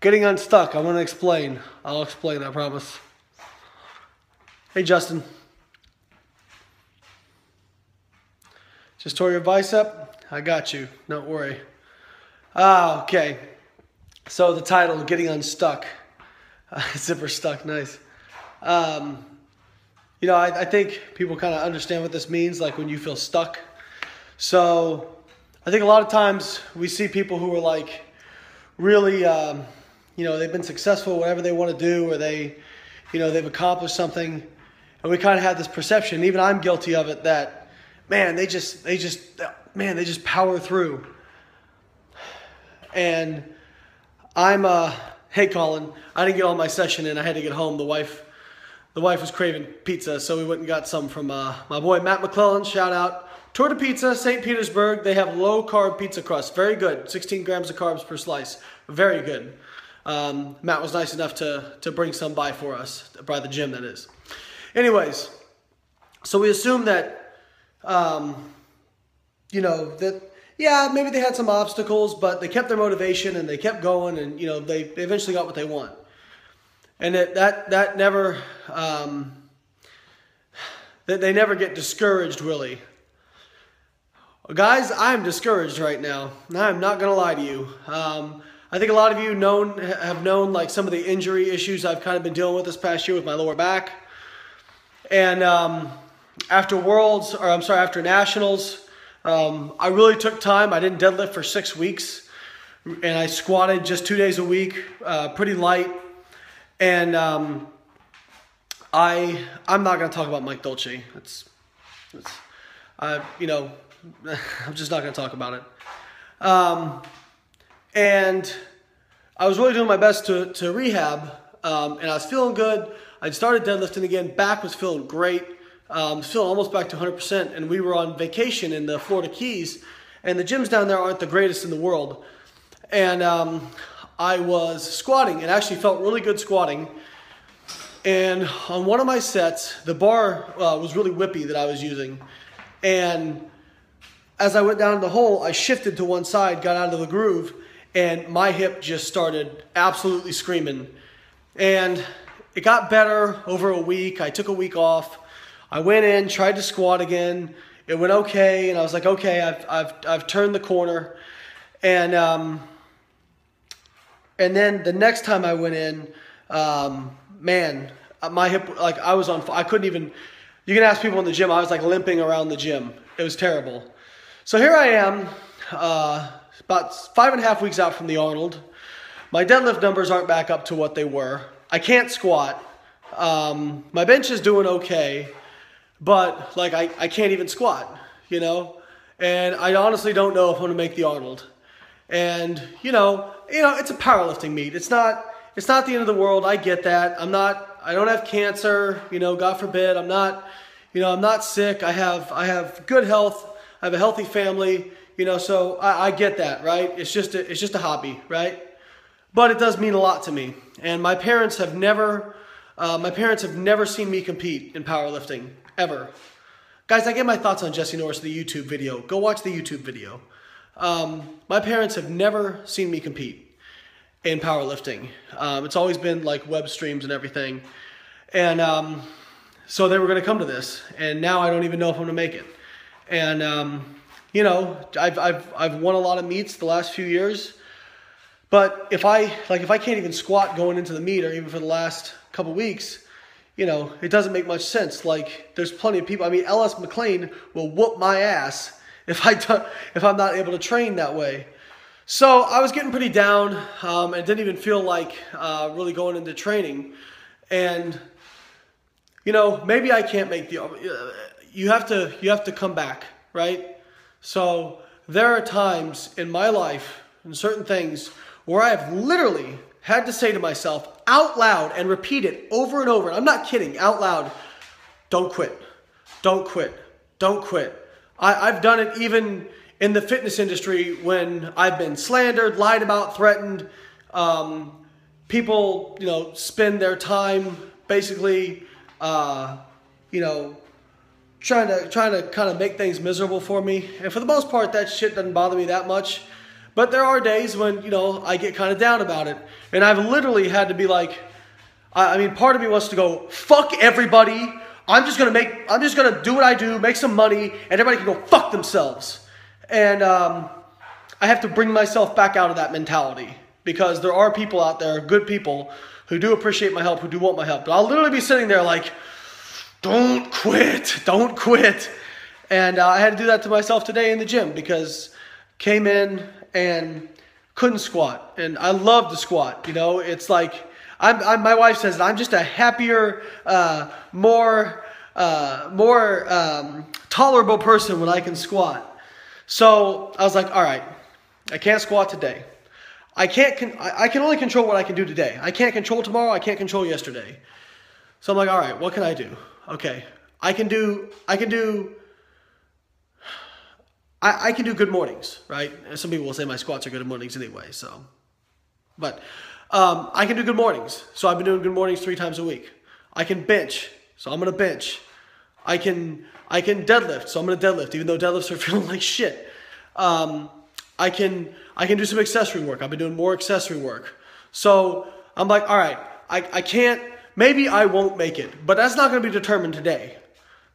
Getting unstuck. I'm going to explain. I'll explain, I promise. Hey, Justin. Just tore your bicep? I got you. Don't worry. Okay. So the title, Getting Unstuck. Zipper stuck. Nice. You know, I think people kind of understand what this means, like when you feel stuck. So I think a lot of times we see people who are like really, you know, they've been successful, whatever they want to do, or they, you know, they've accomplished something. And we kind of have this perception, even I'm guilty of it, that, man, they just power through. And hey, Colin, I didn't get all my session in. I had to get home. The wife was craving pizza, so we went and got some from my boy Matt McClellan. Shout out. Torta Pizza, St. Petersburg. They have low-carb pizza crust. Very good. 16 grams of carbs per slice. Very good. Matt was nice enough to bring some by for us, by the gym, that is. Anyways, so we assume that, you know, that, yeah, maybe they had some obstacles, but they kept their motivation and they kept going, and, you know, they eventually got what they want. And that never, that they never get discouraged, really. Guys, I'm discouraged right now. I'm not going to lie to you. I think a lot of you have known like some of the injury issues I've kind of been dealing with this past year with my lower back. And after Nationals, I really took time. I didn't deadlift for 6 weeks. And I squatted just 2 days a week, pretty light. And I'm not going to talk about Mike Dolce. You know, I'm just not going to talk about it. And I was really doing my best to rehab, and I was feeling good. I started deadlifting again. Back was feeling great. Was feeling almost back to 100%. And we were on vacation in the Florida Keys, and the gyms down there aren't the greatest in the world. And I was squatting, and actually felt really good squatting. And on one of my sets, the bar was really whippy that I was using. And as I went down the hole, I shifted to one side, got out of the groove, and my hip just started absolutely screaming. And it got better over a week. I took a week off. I went in, tried to squat again. It went okay, and I was like, okay, I've turned the corner. And then the next time I went in, man, my hip, like I couldn't even, you can ask people in the gym, I was like limping around the gym. It was terrible. So here I am, about 5.5 weeks out from the Arnold. My deadlift numbers aren't back up to what they were. I can't squat. My bench is doing okay, but like I can't even squat, you know? And I honestly don't know if I'm gonna make the Arnold. And you know, it's a powerlifting meet. It's not the end of the world. I get that. I don't have cancer, you know, God forbid. I'm not sick. I have good health. I have a healthy family, you know, so I get that, right? It's just a hobby, right? But it does mean a lot to me. And my parents have never seen me compete in powerlifting, ever. Guys, I get my thoughts on Jesse Norris in the YouTube video. Go watch the YouTube video. My parents have never seen me compete in powerlifting. It's always been like web streams and everything. And so they were going to come to this, and now I don't even know if I'm going to make it. And you know, I've won a lot of meets the last few years, but if I can't even squat going into the meet, or even for the last couple weeks, you know, it doesn't make much sense. Like, there's plenty of people. I mean, LS McLean will whoop my ass if I'm not able to train that way. So I was getting pretty down, and didn't even feel like really going into training. And you know, maybe I can't make the. You have to come back, right? So there are times in my life and certain things where I have literally had to say to myself out loud and repeat it over and over. I'm not kidding, out loud. Don't quit. Don't quit. Don't quit. I've done it even in the fitness industry when I've been slandered, lied about, threatened. People, you know, spend their time basically, you know, trying to kind of make things miserable for me. And for the most part, that shit doesn't bother me that much. But there are days when, you know, I get kind of down about it. And I've literally had to be like, I mean, part of me wants to go, fuck everybody. I'm just going to do what I do, make some money, and everybody can go fuck themselves. And I have to bring myself back out of that mentality. Because there are people out there, good people, who do appreciate my help, who do want my help. But I'll literally be sitting there like, don't quit, don't quit. And I had to do that to myself today in the gym because came in and couldn't squat. And I love to squat, you know. It's like, my wife says that I'm just a happier, more tolerable person when I can squat. So I was like, all right, I can't squat today. I can only control what I can do today. I can't control tomorrow. I can't control yesterday. So I'm like, all right, what can I do? Okay, I can do good mornings, right? Some people will say my squats are good mornings anyway. So, but I can do good mornings. So I've been doing good mornings 3 times a week. I can bench, so I'm gonna bench. I can deadlift, so I'm gonna deadlift, even though deadlifts are feeling like shit. I can do some accessory work. I've been doing more accessory work. So I'm like, all right, I can't, maybe I won't make it, but that's not going to be determined today.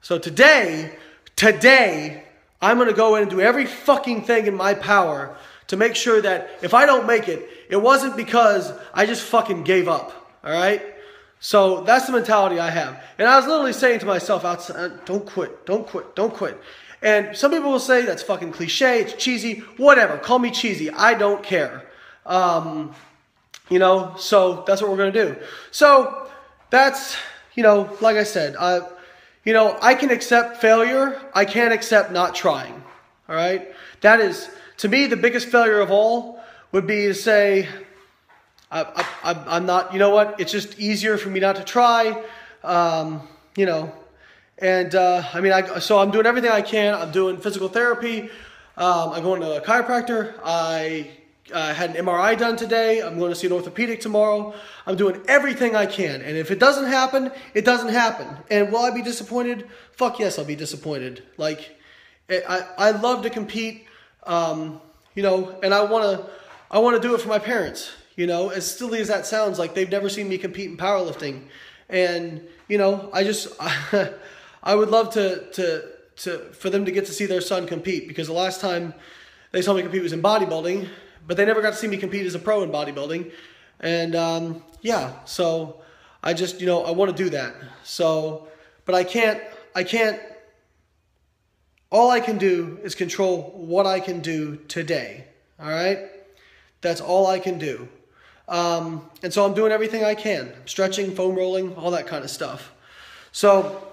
So today, I'm going to go in and do every fucking thing in my power to make sure that if I don't make it, it wasn't because I just fucking gave up. All right. So that's the mentality I have. And I was literally saying to myself outside, don't quit, don't quit, don't quit. And some people will say that's fucking cliche, it's cheesy, whatever. Call me cheesy, I don't care. You know, so that's what we're going to do. So that's, you know, like I said, you know, I can accept failure. I can't accept not trying. All right. That is, to me, the biggest failure of all would be to say, I'm not, you know what, it's just easier for me not to try, you know. And, I mean, so I'm doing everything I can. I'm doing physical therapy. I'm going to a chiropractor. I had an MRI done today. I'm going to see an orthopedic tomorrow. I'm doing everything I can. And if it doesn't happen, it doesn't happen. And will I be disappointed? Fuck yes, I'll be disappointed. Like, I love to compete, you know, and I want to do it for my parents. You know, as silly as that sounds, like they've never seen me compete in powerlifting. And, you know, I would love for them to get to see their son compete, because the last time they saw me compete was in bodybuilding, but they never got to see me compete as a pro in bodybuilding. And yeah, so I just, you know, I want to do that. So, but I can't, all I can do is control what I can do today. All right. That's all I can do. And so I'm doing everything I can, stretching, foam rolling, all that kind of stuff. So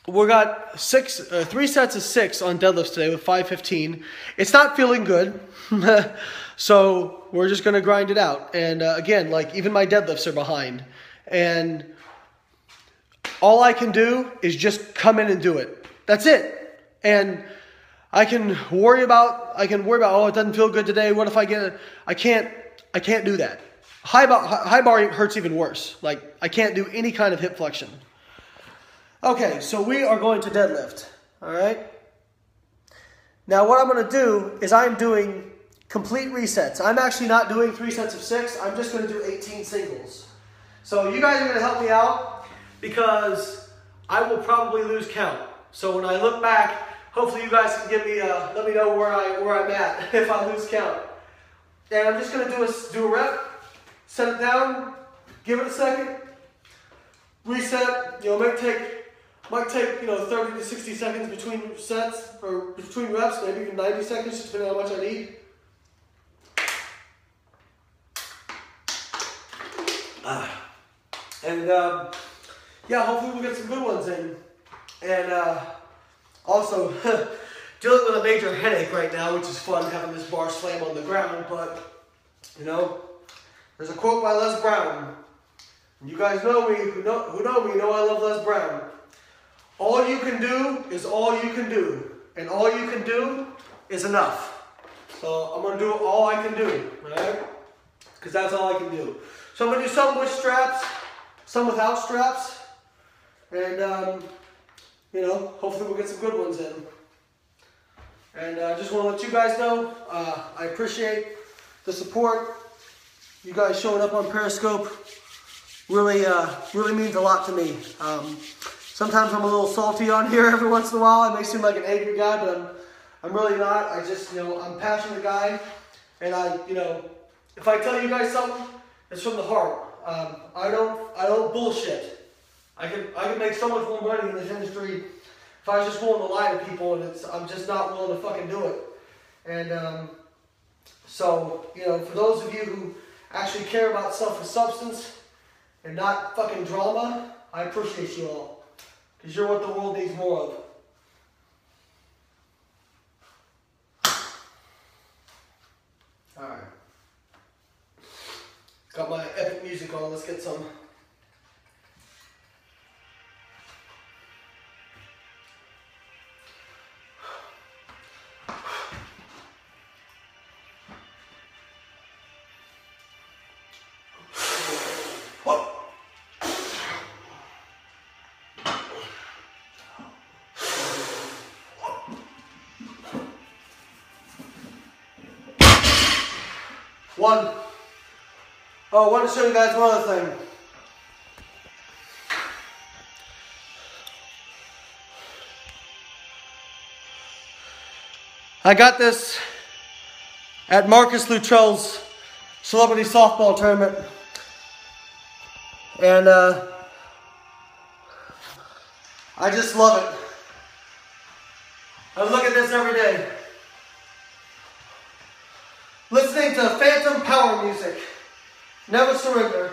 we got 3 sets of 6 on deadlifts today with 515. It's not feeling good. So we're just going to grind it out. And again, like even my deadlifts are behind. And all I can do is just come in and do it. That's it. And I can worry about, oh, it doesn't feel good today. What if I get it? I can't do that. High bar hurts even worse. Like I can't do any kind of hip flexion. Okay, so we are going to deadlift. All right. Now what I'm going to do is I'm doing complete resets. I'm actually not doing 3 sets of 6. I'm just going to do 18 singles. So you guys are going to help me out because I will probably lose count. So when I look back, hopefully you guys can give me let me know where I'm at if I lose count. And I'm just going to do a rep, set it down, give it a second, reset. You know, might take you know 30 to 60 seconds between sets or between reps, maybe even 90 seconds, just depending on how much I need. And yeah, hopefully we'll get some good ones in. And also dealing with a major headache right now, which is fun having this bar slam on the ground. But you know, there's a quote by Les Brown. You guys know me, who know me, know I love Les Brown. All you can do is all you can do, and all you can do is enough. So I'm gonna do all I can do, right? Because that's all I can do. So I'm gonna do some with straps, some without straps, and you know, hopefully we'll get some good ones in. And I just want to let you guys know I appreciate the support. You guys showing up on Periscope really means a lot to me. Sometimes I'm a little salty on here every once in a while. I may seem like an angry guy, but I'm really not. I just, I'm a passionate guy, and if I tell you guys something, it's from the heart. I don't bullshit. I could make so much more money in this industry if I was just willing to lie to people, and I'm just not willing to fucking do it. And so, for those of you who actually care about stuff with substance and not fucking drama, I appreciate you all. Because you're what the world needs more of. Alright. Got my epic music on. Let's get some. I want to show you guys one other thing. I got this at Marcus Luttrell's celebrity softball tournament. And I just love it. I look at this every day. Listening to phantom power music. Never surrender.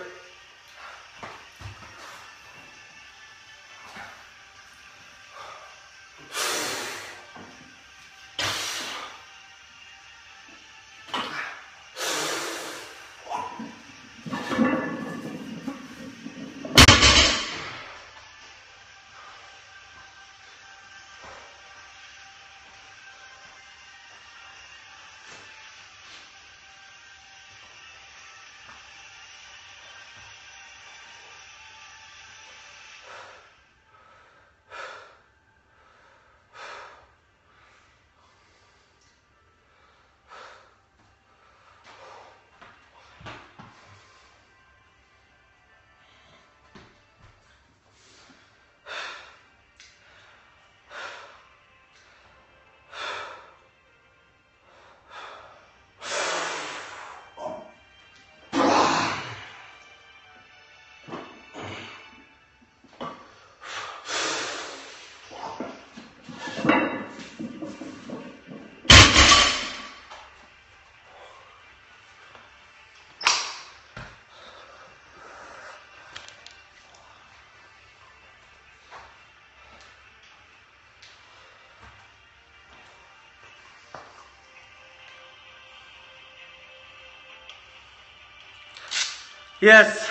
Yes,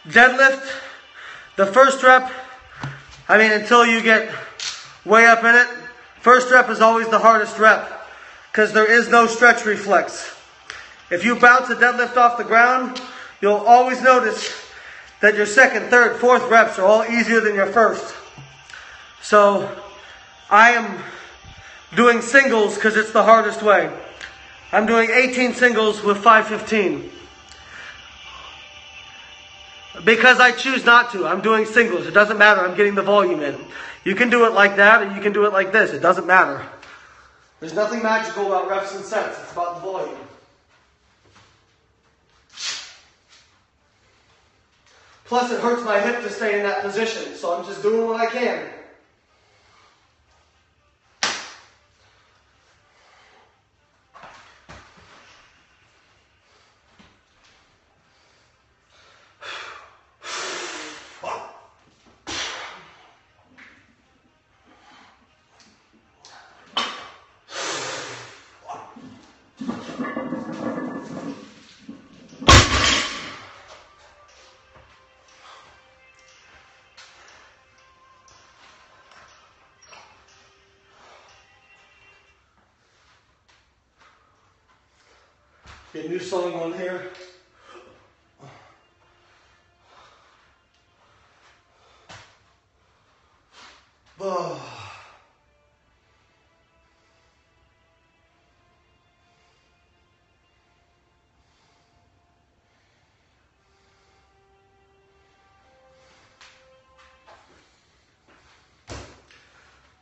deadlift, the first rep, until you get way up in it, first rep is always the hardest rep because there is no stretch reflex. If you bounce a deadlift off the ground, you'll always notice that your second, third, fourth reps are all easier than your first. So I am doing singles because it's the hardest way. I'm doing 18 singles with 515. Because I choose not to. I'm doing singles. It doesn't matter. I'm getting the volume in. You can do it like that or you can do it like this. It doesn't matter. There's nothing magical about reps and sets. It's about the volume. Plus it hurts my hip to stay in that position. So I'm just doing what I can. Get a new song on here. Oh.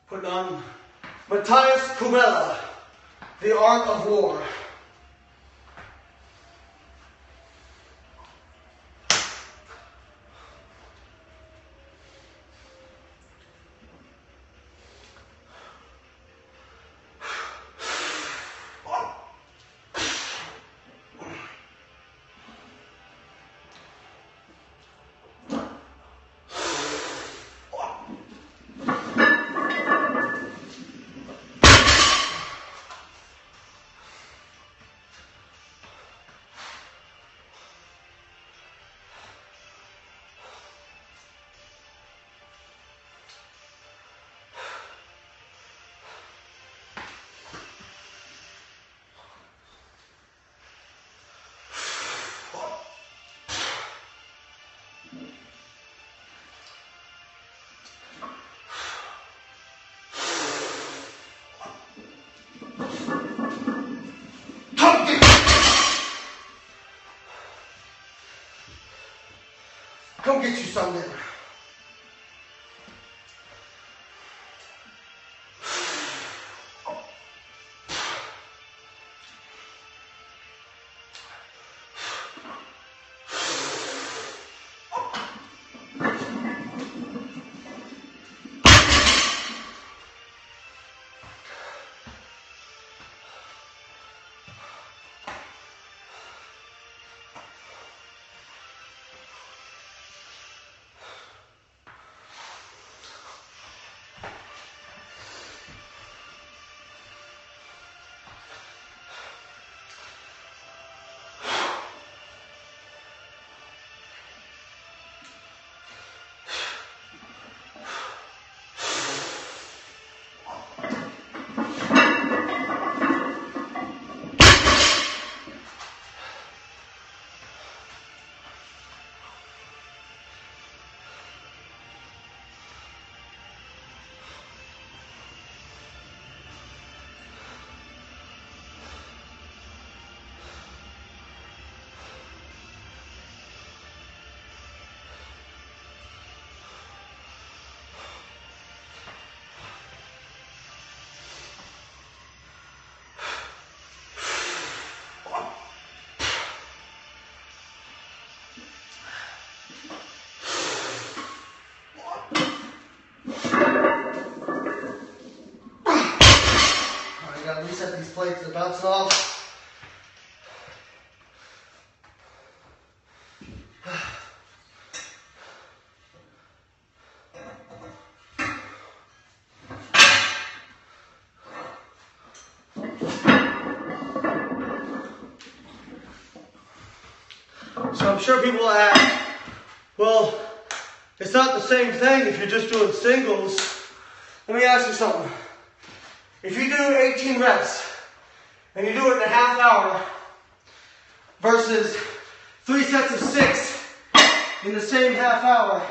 Putting on Matthias Kubela, The Art of War. Come get you something. Gotta reset these plates, they're bouncing off. So I'm sure people ask, well, it's not the same thing if you're just doing singles. Let me ask you something. If you do 18 reps and you do it in a half hour versus 3 sets of 6 in the same half hour,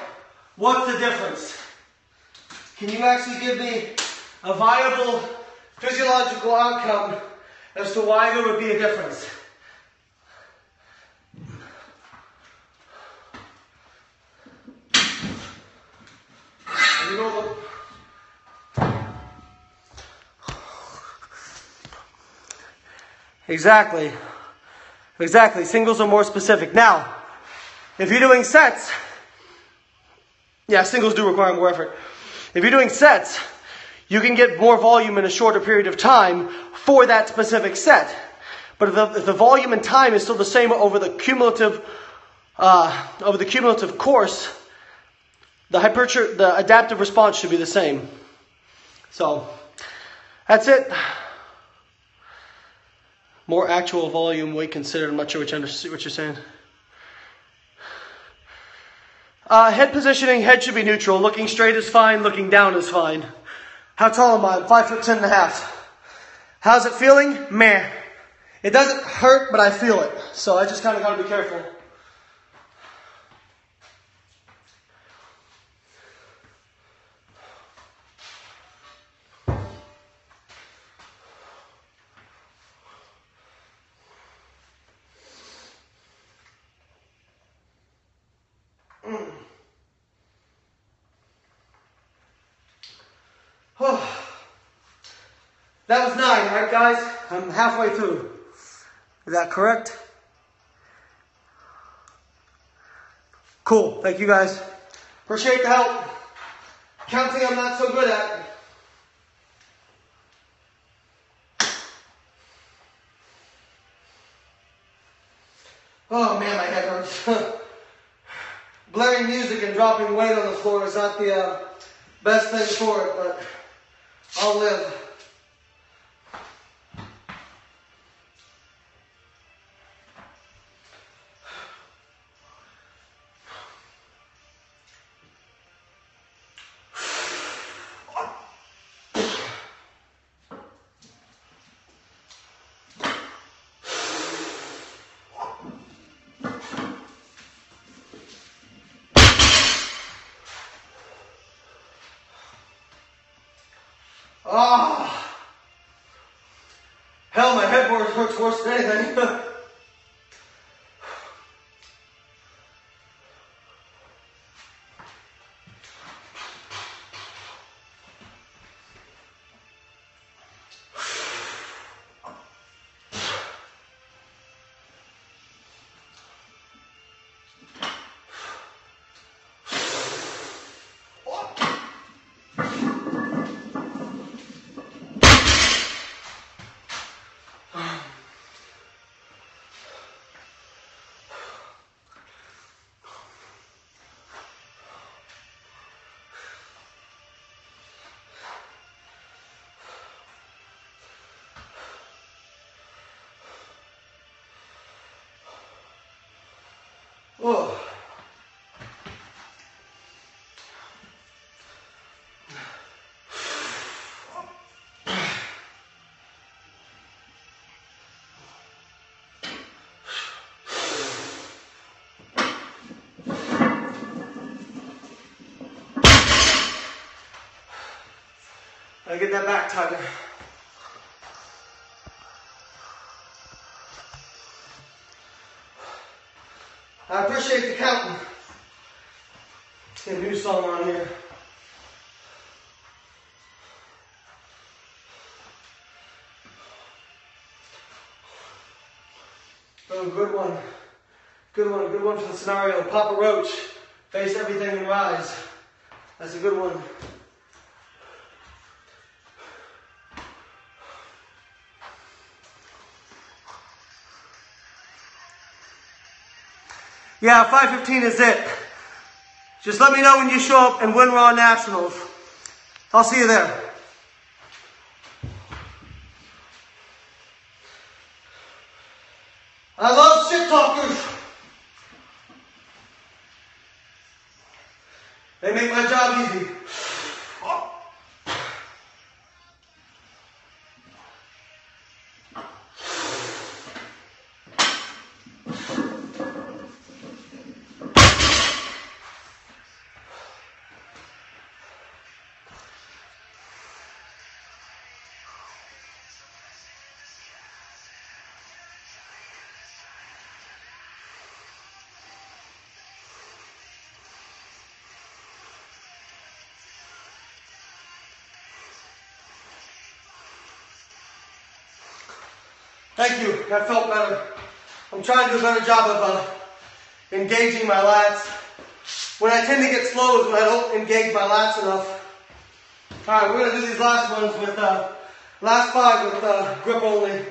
what's the difference? Can you actually give me a viable physiological outcome as to why there would be a difference? You know what? Exactly. Singles are more specific. Now, if you're doing sets, yeah, singles do require more effort. If you're doing sets, you can get more volume in a shorter period of time for that specific set. But if the volume and time is still the same over the cumulative course, the adaptive response should be the same. So, that's it. More actual volume, weight considered. I'm not sure what you're saying. Head positioning, head should be neutral. Looking straight is fine, looking down is fine. How tall am I? I'm 5'10.5". How's it feeling? Meh. It doesn't hurt, but I feel it. So I just kind of got to be careful. Oh. That was 9, right guys? I'm halfway through. Is that correct? Cool, thank you guys. Appreciate the help. Counting I'm not so good at. Oh man, my head hurts. Blaring music and dropping weight on the floor is not the best thing for it, but I'll live. Ah, hell, my headboard hurts worse than anything. Oh. I get that back tighter. I appreciate the counting. Get a new song on here. Oh, good one. Good one. Good one for the scenario. Papa Roach. Face everything and rise. That's a good one. Yeah, 5:15 is it. Just let me know when you show up and win Raw Nationals. I'll see you there. I love shit talkers. They make my job easy. Thank you, that felt better. I'm trying to do a better job of engaging my lats. When I tend to get slow is when I don't engage my lats enough. All right, we're gonna do these last ones with, last 5 with grip only.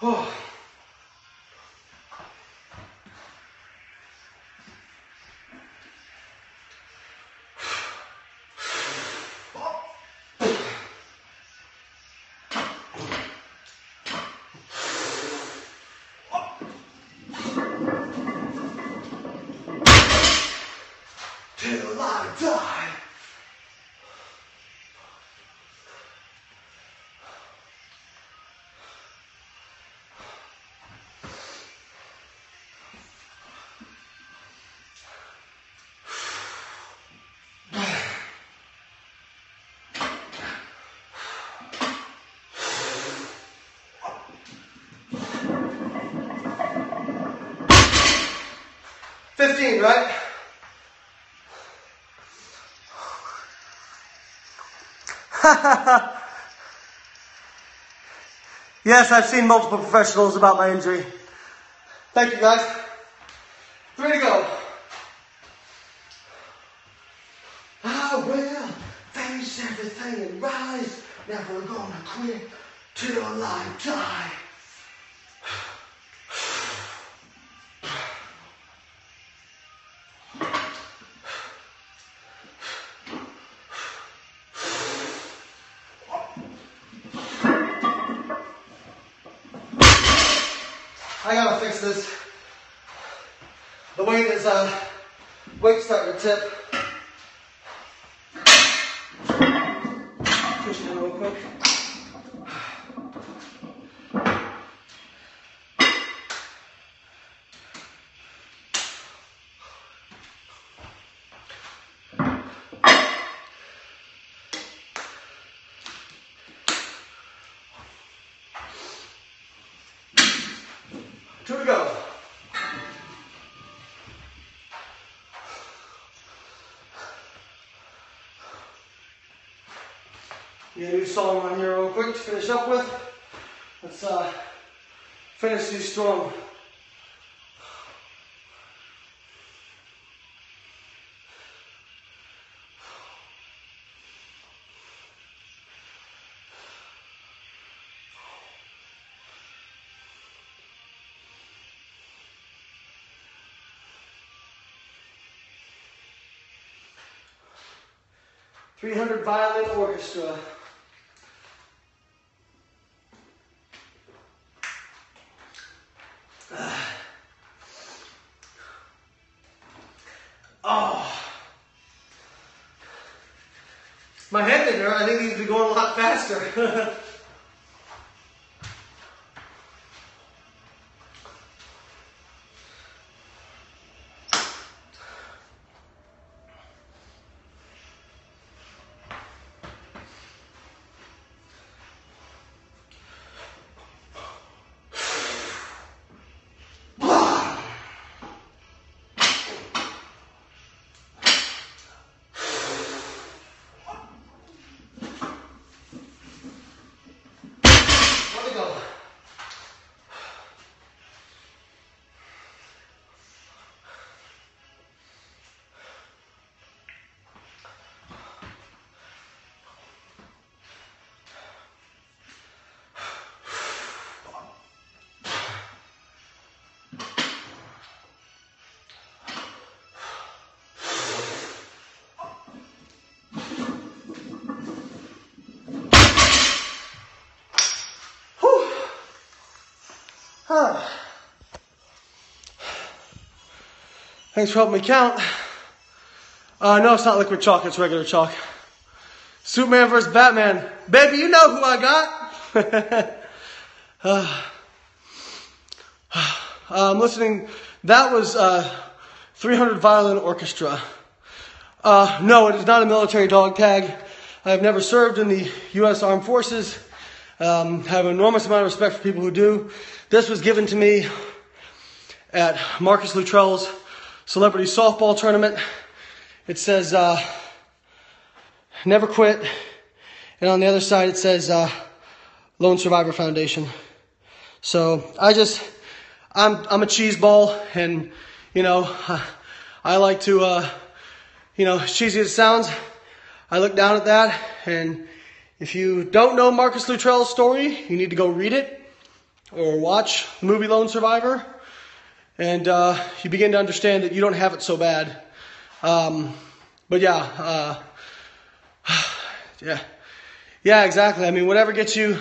Oh. Till I die. 15, right? Yes, I've seen multiple professionals about my injury. Thank you, guys. 3 to go. I will face everything and rise. Never gonna quit till I die. I gotta fix this. The weight is weight's starting to tip. Push it in real quick. Two to go. Get a new song on here real quick to finish up with. Let's finish these strong. $300 violin orchestra. Oh, my head didn't hurt. I think it needs to be going a lot faster. Thanks for helping me count. No, it's not liquid chalk, it's regular chalk. Superman versus Batman. Baby, you know who I got. I'm listening. That was 300 Violin Orchestra. No, it is not a military dog tag. I have never served in the U.S. Armed Forces. Have an enormous amount of respect for people who do. This was given to me at Marcus Luttrell's celebrity softball tournament. It says, never quit. And on the other side, it says, Lone Survivor Foundation. So I'm a cheese ball, and, you know, I like to, you know, as cheesy as it sounds, I look down at that, and if you don't know Marcus Luttrell's story, you need to go read it or watch the movie Lone Survivor, and you begin to understand that you don't have it so bad. But yeah, yeah, exactly. I mean, whatever gets you,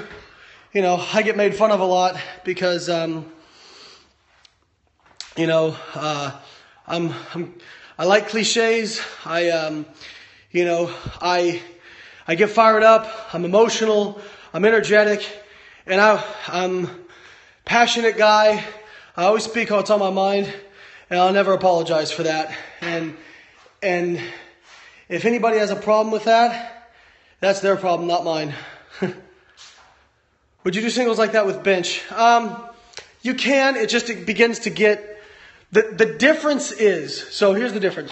you know, I get made fun of a lot because, you know, I like cliches. You know, I get fired up. I'm emotional. I'm energetic, and I'm a passionate guy. I always speak what's on my mind, and I'll never apologize for that. And if anybody has a problem with that, that's their problem, not mine. Would you do singles like that with bench? You can. It begins to get The difference is, so here's the difference.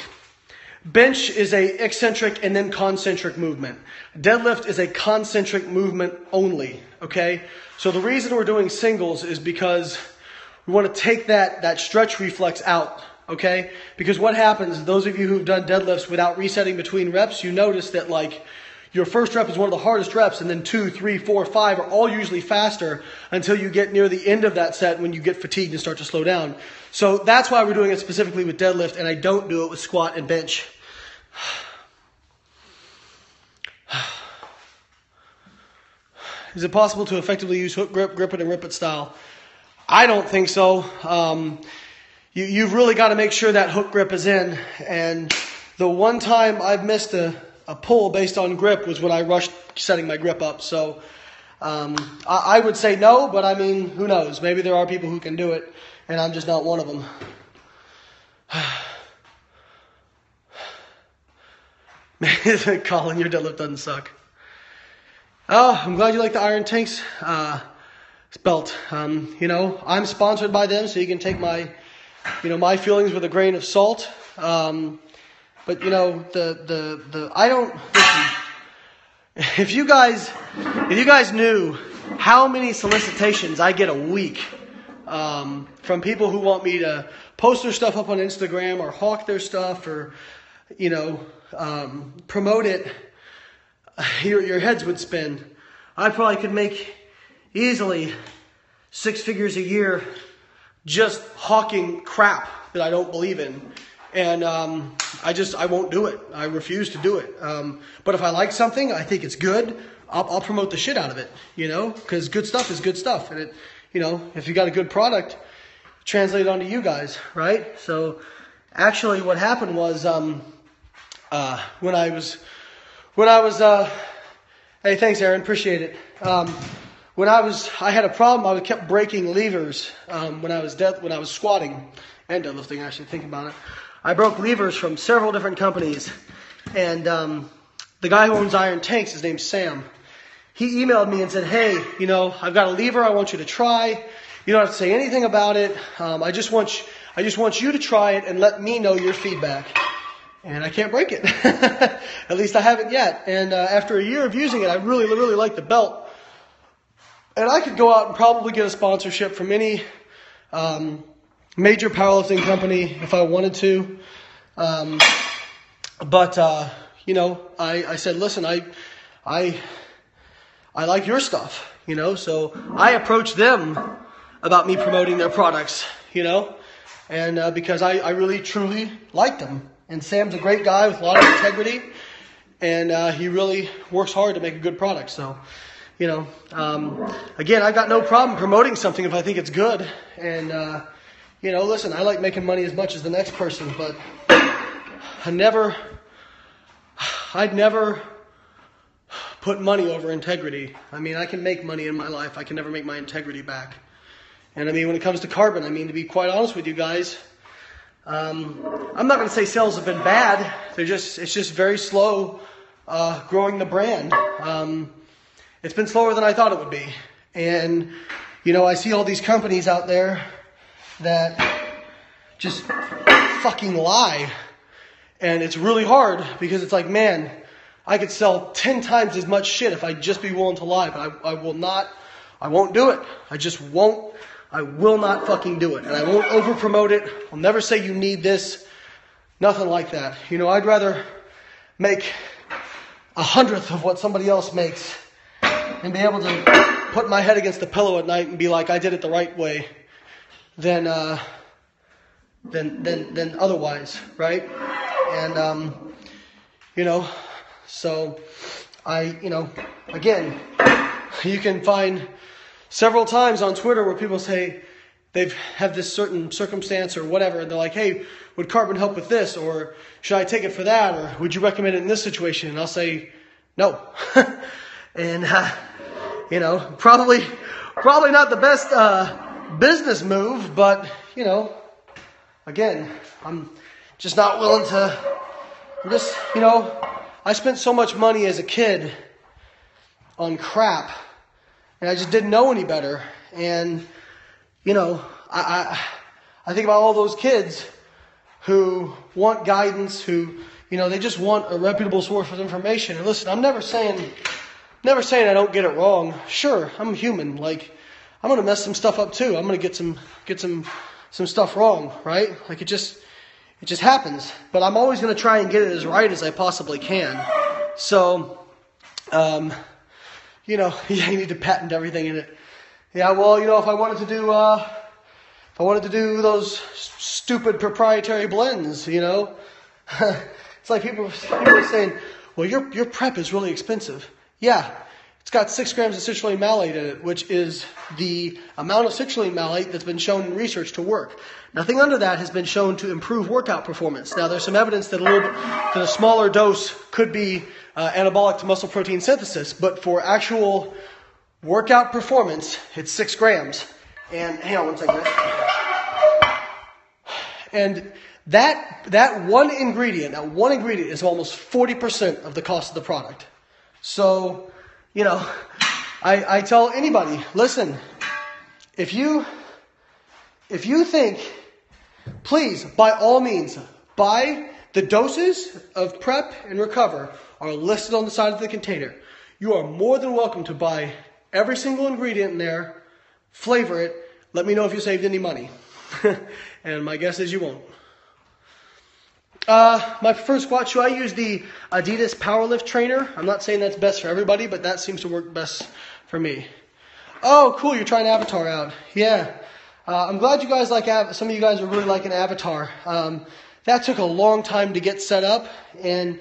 Bench is a eccentric and then concentric movement. Deadlift is a concentric movement only, okay? So the reason we're doing singles is because we want to take that stretch reflex out, okay? Because what happens, those of you who've done deadlifts without resetting between reps, you notice that like your first rep is one of the hardest reps, and then 2, 3, 4, 5 are all usually faster until you get near the end of that set when you get fatigued and start to slow down. So that's why we're doing it specifically with deadlift, and I don't do it with squat and bench. Is it possible to effectively use hook grip, grip it, and rip it style? I don't think so. You've really got to make sure that hook grip is in. And the one time I've missed a pull based on grip was when I rushed setting my grip up. So I would say no, but I mean, who knows? Maybe there are people who can do it, and I'm just not one of them. Colin, your deadlift doesn't suck. Oh, I'm glad you like the Iron Tanks belt. You know, I'm sponsored by them, so you can take my, my feelings with a grain of salt. But you know, I don't listen. If you guys knew how many solicitations I get a week from people who want me to post their stuff up on Instagram or hawk their stuff or promote it, your heads would spin. I probably could make easily 6 figures a year just hawking crap that I don't believe in. And I won't do it. I refuse to do it. But if I like something, I think it's good, I'll promote the shit out of it, because good stuff is good stuff. And if you got a good product, translate it onto you guys, right? So actually what happened was, when I was, hey, thanks, Aaron, appreciate it. I had a problem. I kept breaking levers when I was squatting and deadlifting. Actually, think about it. I broke levers from several different companies, and the guy who owns Iron Tanks, his name's Sam. He emailed me and said, "Hey, I've got a lever. I want you to try. You don't have to say anything about it. I just want you to try it and let me know your feedback." And I can't break it. At least I haven't yet. And after a year of using it, I really, really like the belt. And I could go out and probably get a sponsorship from any major powerlifting company if I wanted to. But I said, listen, I like your stuff, so I approached them about me promoting their products, and because I really, truly liked them. And Sam's a great guy with a lot of integrity, and he really works hard to make a good product. So, again, I got no problem promoting something if I think it's good. And, listen, I like making money as much as the next person, but I'd never put money over integrity. I mean, I can make money in my life. I can never make my integrity back. And I mean, when it comes to carbon, to be quite honest with you guys, I'm not going to say sales have been bad. It's just very slow growing the brand. It's been slower than I thought it would be. And, I see all these companies out there that just fucking lie. And it's really hard because it's like, man, I could sell 10 times as much shit if I'd just be willing to lie. But I won't do it. I will not fucking do it. And I won't over promote it. I'll never say you need this. Nothing like that. I'd rather make 100th of what somebody else makes and be able to put my head against the pillow at night and be like, I did it the right way than otherwise, right? And, so again, you can find several times on Twitter where people say they have this certain circumstance or whatever, and they're like, hey, would carbon help with this? Or should I take it for that? Or would you recommend it in this situation? And I'll say, no. And, probably not the best business move, but, again, I'm just not willing to, I spent so much money as a kid on crap. And I just didn't know any better. And, I I think about all those kids who want guidance, who, they just want a reputable source of information. And listen, I'm never saying I don't get it wrong. Sure, I'm human. Like, I'm going to mess some stuff up too. I'm going to get some stuff wrong, right? Like, it just happens. But I'm always going to try and get it as right as I possibly can. So, you need to patent everything in it. Yeah, well, if I wanted to do those stupid proprietary blends, it's like people are saying, well, your prep is really expensive. Yeah, it's got 6 grams of citrulline malate in it, which is the amount of citrulline malate that's been shown in research to work. Nothing under that has been shown to improve workout performance. Now, there's some evidence that a smaller dose could be anabolic to muscle protein synthesis, but for actual workout performance, it's 6 grams. And hang on one second. And that one ingredient is almost 40% of the cost of the product. So, I tell anybody, listen, if you think, please, by all means, buy the doses of prep and recover are listed on the side of the container. You are more than welcome to buy every single ingredient in there, flavor it, let me know if you saved any money. And my guess is you won't. My preferred squat shoe, I use the Adidas Powerlift Trainer. I'm not saying that's best for everybody, but that seems to work best for me. Oh, cool, you're trying Avatar out. Yeah. I'm glad you guys some of you guys are really liking Avatar. That took a long time to get set up, and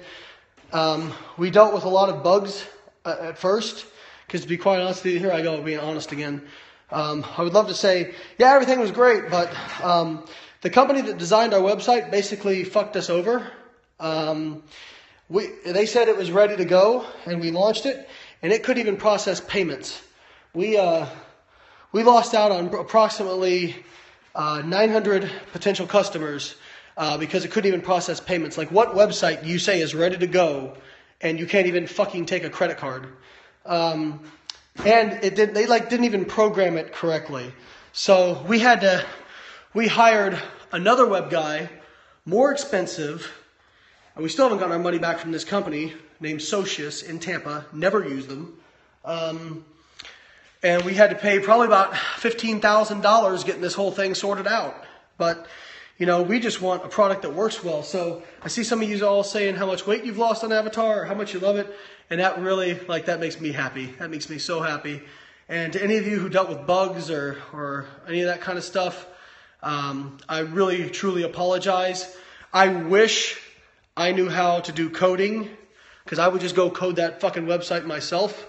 we dealt with a lot of bugs at first, because to be quite honest with you, here I go being honest again. I would love to say, yeah, everything was great, but the company that designed our website basically fucked us over. They said it was ready to go, and we launched it, and it couldn't even process payments. We lost out on approximately 900 potential customers because it couldn't even process payments. Like, what website do you say is ready to go, and you can't even fucking take a credit card? And they didn't even program it correctly. So we hired another web guy, more expensive, and we still haven't gotten our money back from this company named Socius in Tampa. Never used them. And we had to pay probably about $15,000 getting this whole thing sorted out. But, we just want a product that works well. So I see some of you all saying how much weight you've lost on Avatar or how much you love it. And that really, that makes me happy. That makes me so happy. And to any of you who dealt with bugs or any of that kind of stuff, I really, truly apologize. I wish I knew how to do coding, because I would just go code that fucking website myself.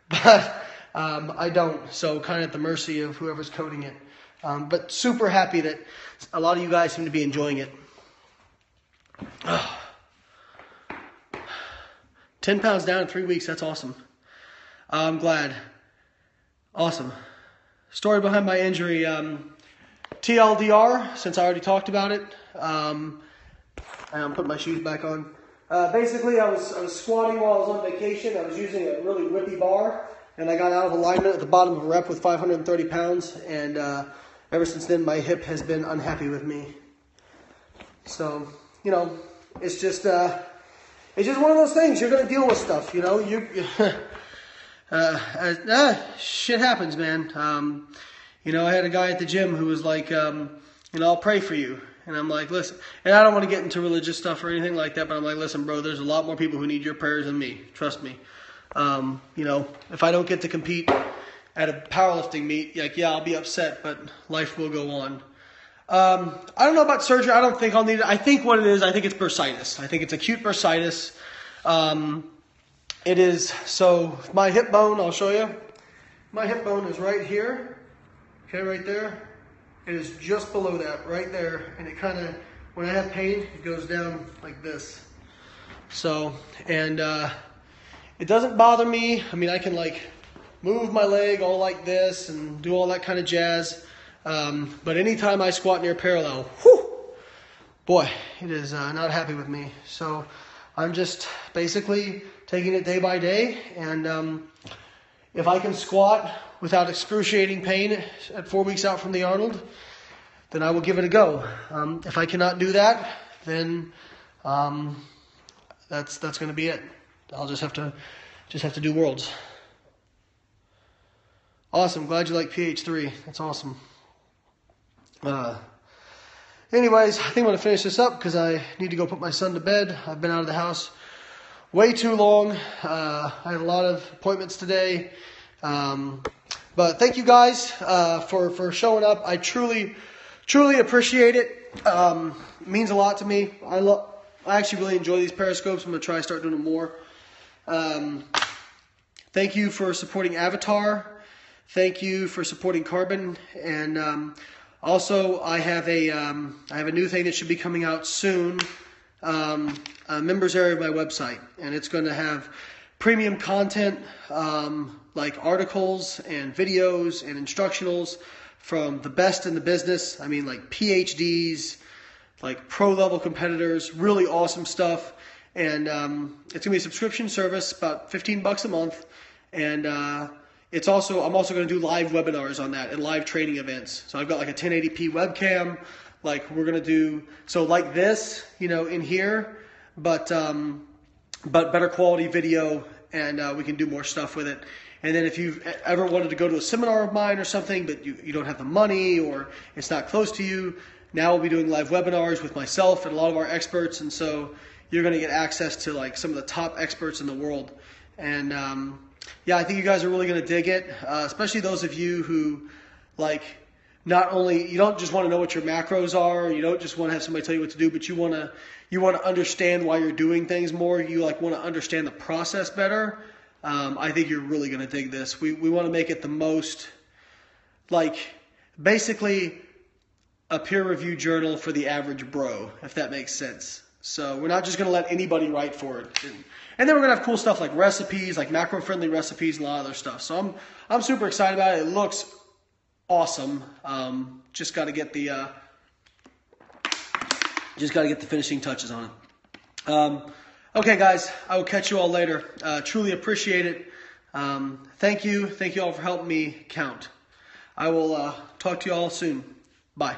But I don't. So kind of at the mercy of whoever's coding it. But super happy that a lot of you guys seem to be enjoying it. 10 pounds down in 3 weeks. That's awesome. I'm glad. Awesome. Story behind my injury. TLDR, since I already talked about it. I'm putting my shoes back on. Basically, I was squatting while I was on vacation. I was using a really whippy bar, and I got out of alignment at the bottom of a rep with 530 pounds. And ever since then, my hip has been unhappy with me. So, it's just one of those things. You're going to deal with stuff, shit happens, man. I had a guy at the gym who was like, I'll pray for you. And I'm like, listen, and I don't want to get into religious stuff or anything like that, but I'm like, listen, bro, there's a lot more people who need your prayers than me. Trust me. If I don't get to compete at a powerlifting meet, I'll be upset, but life will go on. I don't know about surgery. I don't think I'll need it. I think what it is, I think it's bursitis. I think it's acute bursitis. It is, so my hip bone, I'll show you. My hip bone is right here. Okay, right there. It is just below that, right there. And it kind of, when I have pain, it goes down like this. So, and it doesn't bother me. I mean, I can move my leg all like this and do all that kind of jazz. But anytime I squat near parallel, boy, it is not happy with me. So I'm just basically taking it day by day. And if I can squat without excruciating pain at 4 weeks out from the Arnold, then I will give it a go. If I cannot do that, then that's going to be it. I'll just have to do worlds. Awesome. Glad you like PH3. That's awesome. Anyways, I think I'm going to finish this up because I need to go put my son to bed. I've been out of the house way too long. I had a lot of appointments today. But thank you guys for showing up. I truly appreciate it. It means a lot to me. I actually really enjoy these periscopes. I'm going to try to start doing them more. Thank you for supporting Avatar. Thank you for supporting Carbon. And also, I have a new thing that should be coming out soon. A members area of my website, and it's going to have premium content like articles and videos and instructionals from the best in the business. I mean, like PhDs, like pro-level competitors, really awesome stuff. And it's going to be a subscription service, about $15 a month. And I'm also going to do live webinars on that and live training events. So I've got like a 1080p webcam. Like we're going to do, so like this, in here, but better quality video, and we can do more stuff with it. And then if you've ever wanted to go to a seminar of mine or something, but you don't have the money or it's not close to you, now we'll be doing live webinars with myself and a lot of our experts. And so you're going to get access to like some of the top experts in the world. And yeah, I think you guys are really going to dig it, especially those of you who like, not only, you don't just want to know what your macros are, you don't just want to have somebody tell you what to do, but you want to understand why you're doing things more. You like want to understand the process better. I think you're really going to dig this. We want to make it the most, like, basically a peer-reviewed journal for the average bro, if that makes sense. So we're not just going to let anybody write for it. And then we're going to have cool stuff like recipes, like macro-friendly recipes and a lot of other stuff. So I'm super excited about it. It looks awesome. Just got to get the finishing touches on it. Okay, guys, I will catch you all later. Truly appreciate it. Thank you all for helping me count. I will talk to you all soon. Bye.